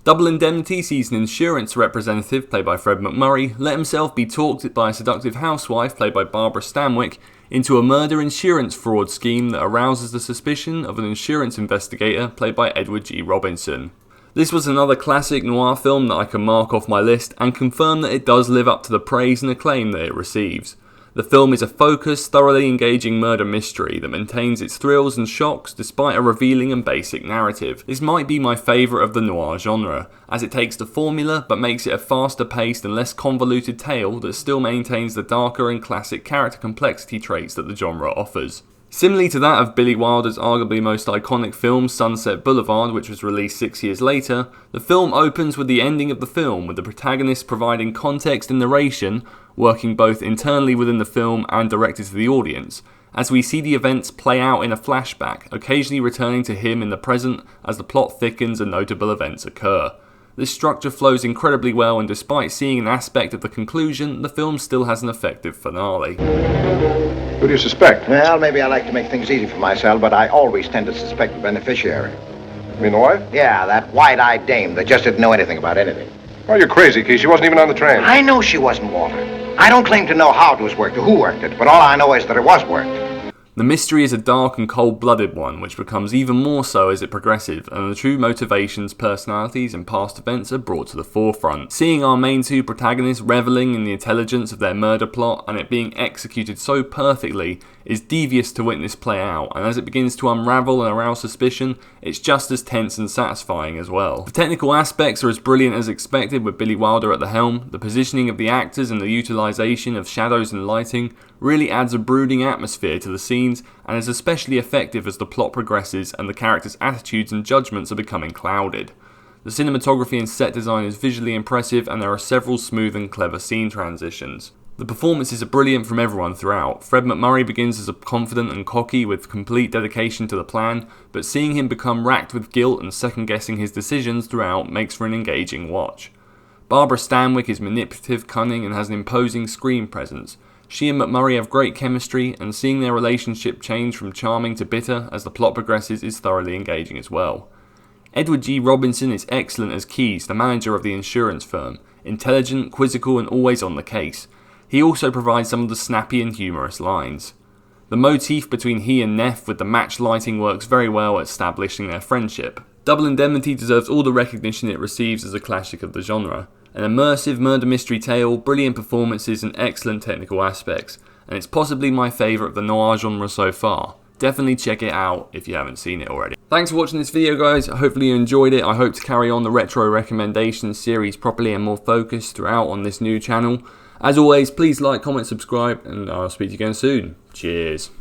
Double Indemnity sees an insurance representative, played by Fred MacMurray, let himself be talked by a seductive housewife, played by Barbara Stanwyck, into a murder insurance fraud scheme that arouses the suspicion of an insurance investigator, played by Edward G. Robinson. This was another classic noir film that I can mark off my list and confirm that it does live up to the praise and acclaim that it receives. The film is a focused, thoroughly engaging murder mystery that maintains its thrills and shocks despite a revealing and basic narrative. This might be my favourite of the noir genre, as it takes the formula but makes it a faster paced and less convoluted tale that still maintains the darker and classic character complexity traits that the genre offers. Similarly to that of Billy Wilder's arguably most iconic film, Sunset Boulevard, which was released 6 years later, the film opens with the ending of the film, with the protagonist providing context and narration, working both internally within the film and directed to the audience, as we see the events play out in a flashback, occasionally returning to him in the present as the plot thickens and notable events occur. This structure flows incredibly well, and despite seeing an aspect of the conclusion, the film still has an effective finale. Who do you suspect? Well, maybe I like to make things easy for myself, but I always tend to suspect the beneficiary. You mean the wife? Yeah, that wide-eyed dame that just didn't know anything about anything. Oh, you're crazy, Keith. She wasn't even on the train. I know she wasn't, Walter. I don't claim to know how it was worked or who worked it, but all I know is that it was worked. The mystery is a dark and cold-blooded one, which becomes even more so as it progresses, and the true motivations, personalities, and past events are brought to the forefront. Seeing our main two protagonists reveling in the intelligence of their murder plot and it being executed so perfectly is devious to witness play out, and as it begins to unravel and arouse suspicion, it's just as tense and satisfying as well. The technical aspects are as brilliant as expected, with Billy Wilder at the helm. The positioning of the actors and the utilisation of shadows and lighting really adds a brooding atmosphere to the scenes, and is especially effective as the plot progresses and the characters' attitudes and judgments are becoming clouded. The cinematography and set design is visually impressive, and there are several smooth and clever scene transitions. The performances are brilliant from everyone throughout. Fred MacMurray begins as a confident and cocky with complete dedication to the plan, but seeing him become racked with guilt and second-guessing his decisions throughout makes for an engaging watch. Barbara Stanwyck is manipulative, cunning, and has an imposing screen presence. She and MacMurray have great chemistry, and seeing their relationship change from charming to bitter as the plot progresses is thoroughly engaging as well. Edward G. Robinson is excellent as Keyes, the manager of the insurance firm, intelligent, quizzical, and always on the case. He also provides some of the snappy and humorous lines. The motif between he and Neff with the match lighting works very well at establishing their friendship. Double Indemnity deserves all the recognition it receives as a classic of the genre. An immersive murder mystery tale, brilliant performances and excellent technical aspects, and it's possibly my favourite of the noir genre so far. Definitely check it out if you haven't seen it already. Thanks for watching this video, guys. Hopefully you enjoyed it. I hope to carry on the retro recommendations series properly and more focused throughout on this new channel. As always, please like, comment, subscribe, and I'll speak to you again soon. Cheers.